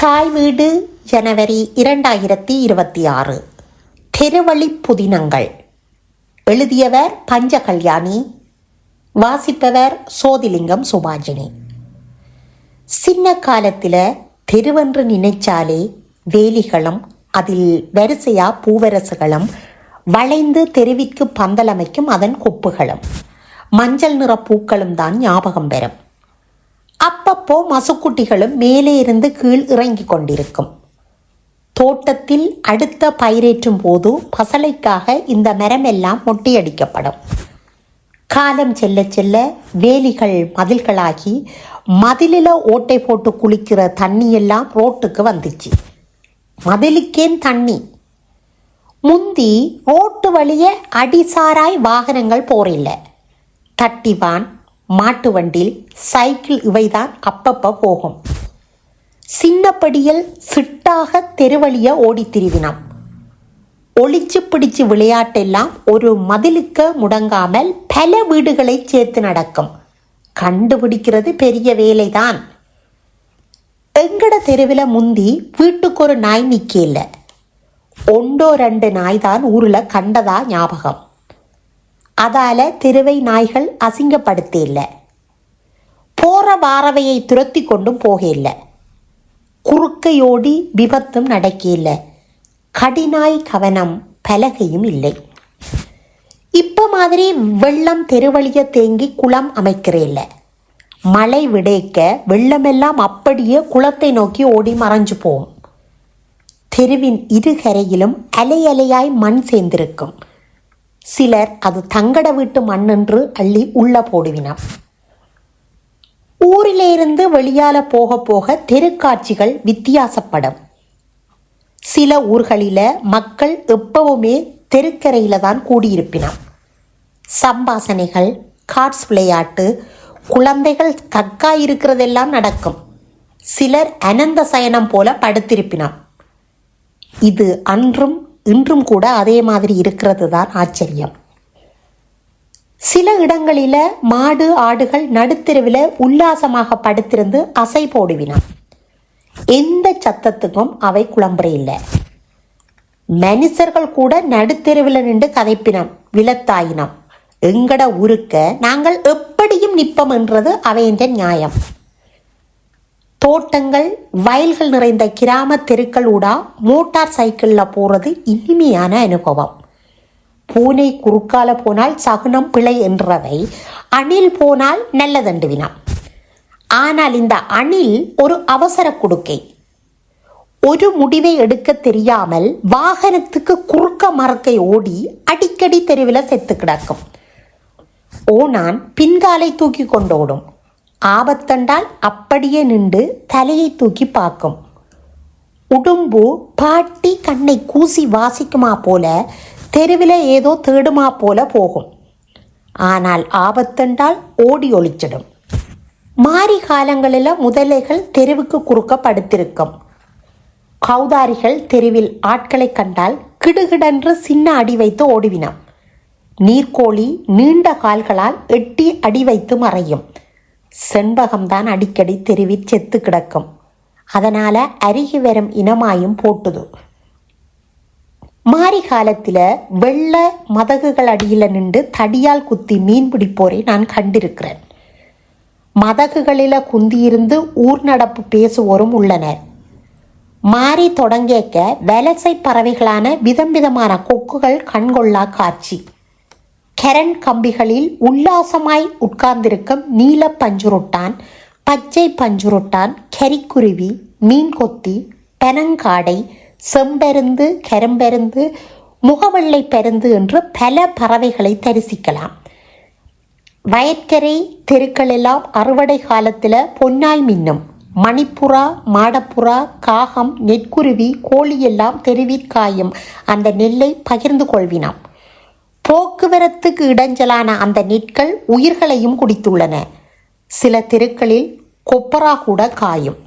தாய் வீடு ஜனவரி 2026. தெருவழி புதினங்கள். எழுதியவர் பஞ்சகல்யாணி. வாசிப்பவர் சோதிலிங்கம் சுபாஜினி. சின்ன காலத்தில் தெருவென்று நினைச்சாலே வேலிகளும் அதில் வரிசையா பூவரசுகளும் வளைந்து தெருவிற்கு பந்தலமைக்கும் அதன் கொப்புகளும் மஞ்சள் நிற பூக்களும் தான் ஞாபகம் வரும். அப்பப்போ மசுக்குட்டிகளும் மேலே இருந்து கீழ் இறங்கி கொண்டிருக்கும். தோட்டத்தில் அடுத்த பயிரேற்றும் போது பசலைக்காக இந்த மரம் எல்லாம் மொட்டையடிக்கப்படும். காலம் செல்ல செல்ல வேலிகள் மதில்களாகி மதிலில் ஓட்டை போட்டு குளிக்கிற தண்ணியெல்லாம் ரோட்டுக்கு வந்துச்சு. மதிலுக்கேன் தண்ணி? முந்தி ரோட்டு வழியே அடிசாராய் வாகனங்கள் போறில்ல. தட்டிவான், மாட்டு வண்டில், சைக்கிள் இவைதான் அப்பப்போ போகும். சின்னப்படியில் சிட்டாக தெருவழிய ஓடி திரிவினான். ஒளிச்சு பிடிச்சு விளையாட்டெல்லாம் ஒரு மதிலுக்கு முடங்காமல் பல வீடுகளை சேர்த்து நடக்கும். கண்டுபிடிக்கிறது பெரிய வேலைதான். எங்கட தெருவில் முந்தி வீட்டுக்கு ஒரு நாய் நிற்கல. 1-2 நாய் தான் ஊரில் கண்டதா ஞாபகம். அதால தெருவை நாய்கள் அசிங்கப்படுத்த இல்லை. போற வாரவையை துரத்தி கொண்டும் போக இல்லை. குறுக்கையோடி விபத்தும் நடக்க இல்லை. கடிநாய் கவனம் பலகையும் இல்லை. இப்ப மாதிரி வெள்ளம் தெருவழிய தேங்கி குளம் அமைக்கிறேல்ல. மழை விடைக்க வெள்ளமெல்லாம் அப்படியே குளத்தை நோக்கி ஓடி மறைஞ்சு போகும். தெருவின் இருகரையிலும் அலை அலையாய் மண் சேர்ந்திருக்கும். சிலர் அது தங்கட வீட்டு மண் என்று அள்ளி உள்ள போடுவினார். ஊரிலிருந்து வெளியால போக போக தெருக்காட்சிகள் வித்தியாசப்படும். சில ஊர்களில மக்கள் எப்பவுமே தெருக்கரையில தான் கூடியிருப்பினார். சம்பாசனைகள், கார்ட்ஸ் விளையாட்டு, குழந்தைகள் கக்கா இருக்கிறதெல்லாம் நடக்கும். சிலர் அனந்த சயனம் போல படுத்திருப்பினார். இது அன்றும் இன்றும் கூட அதே மாதிரி இருக்கிறது தான் ஆச்சரியம். சில இடங்களில் மாடு ஆடுகள் நடுத்தெருவில் உல்லாசமாக படுத்திருந்து அசை போடுவினான். எந்த சத்தத்துக்கும் அவை குழம்புற இல்லை. மனுஷர்கள் கூட நடுத்தெருவில் நின்று கதைப்பினம், விலத்தாயினம். எங்கட ஊருக்க நாங்கள் எப்படியும் நிற்போம் என்றது அவையின் நியாயம். தோட்டங்கள், வயல்கள் நிறைந்த கிராம தெருக்களூடா மோட்டார் சைக்கிளில் போகிறது இனிமையான அனுபவம். பூனை குறுக்கால போனால் சகுனம் பிழை என்றவை, அணில் போனால் நல்லதண்டுவினான். ஆனால் இந்த அணில் ஒரு அவசர குடுக்கை. ஒரு முடிவை எடுக்க தெரியாமல் வாகனத்துக்கு குறுக்க மரக்கை ஓடி அடிக்கடி தெருவில் செத்து கிடக்கும். ஓனான் பின்காலை தூக்கி கொண்டோடும். ஆபத்தண்டால் அப்படியே நின்று தலையை தூக்கி பார்க்கும். உடும்பு பாட்டி கண்ணை கூசி வாசிக்குமா போல தெருவில் ஏதோ தேடுமா போல போகும். ஆனால் ஆபத்தண்டால் ஓடி ஒளிச்சிடும். மாரி காலங்களில் முதலைகள் தெருவுக்கு குறுக்க படுத்திருக்கும். கௌதாரிகள் தெருவில் ஆட்களை கண்டால் கிடுகிடென்று சின்ன அடி வைத்து ஓடுவினான். நீர்க்கோழி நீண்ட கால்களால் எட்டி அடி வைத்து மறையும். செண்பகம்தான் அடிக்கடி தெருவில் செத்து கிடக்கும். அதனால அருகி வரும் இனமாயும் போட்டுது. மாரி காலத்தில் வெள்ள மதகுகள் அடியில் நின்று தடியால் குத்தி மீன் பிடிப்போரை நான் கண்டிருக்கிறேன். மதகுகளில் குந்தியிருந்து ஊர் நடப்பு பேசுவோரும் உள்ளனர். மாறி தொடங்கேக்க வலசை பறவைகளான விதம் விதமான கொக்குகள் கண்கொள்ளா காட்சி. கரண்ட் கம்பிகளில் உல்லாசமாய் உட்கார்ந்திருக்கும் நீல பஞ்சுருட்டான், பச்சை பஞ்சுருட்டான், கரிக்குருவி, மீன்கொத்தி, பெனங்காடை, செம்பெருந்து, கரும்பெருந்து, முகவெள்ளை பெருந்து என்று பல பறவைகளை தரிசிக்கலாம். வயற்கரை தெருக்களெல்லாம் அறுவடை காலத்தில் பொன்னாய் மின்னும். மணிப்புறா, மாடப்புறா, காகம், நெற்குருவி, கோழியெல்லாம் தெருவிற்காயும் அந்த நெல்லை பகிர்ந்து கொள்வினாம். போக்குவரத்துக்கு இடைஞ்சலான அந்த நெற்கள் உயிர்களையும் குடித்துள்ளன. சில தெருக்களில் கொப்பரா கூட காயும்.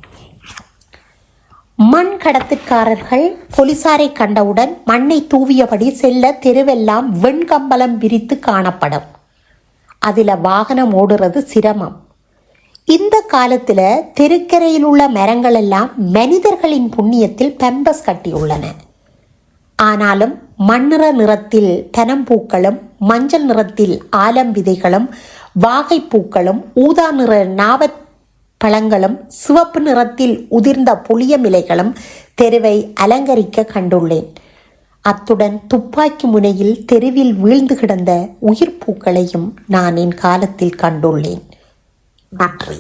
மண் கடத்திற்காரர்கள் போலீசாரை கண்டவுடன் மண்ணை தூவியபடி செல்ல தெருவெல்லாம் வெண்கம்பளம் விரித்து காணப்படும். அதில் வாகனம் ஓடுறது சிரமம். இந்த காலத்துல தெருக்கரையில் உள்ள மரங்கள் எல்லாம் மனிதர்களின் புண்ணியத்தில் பெம்பஸ் கட்டியுள்ளன. ஆனாலும் மண்ணிற நிறத்தில் தெனம்பூக்களும், மஞ்சள் நிறத்தில் ஆலம் விதைகளும், வாகைப்பூக்களும், ஊதா நிற நாவற் பழங்களும், சிவப்பு நிறத்தில் உதிர்ந்த புளியமிலைகளும் தெருவை அலங்கரிக்க கண்டுள்ளேன். அத்துடன் துப்பாக்கி முனையில் தெருவில் வீழ்ந்து கிடந்த உயிர் பூக்களையும் நான் என் காலத்தில் கண்டுள்ளேன். நன்றி.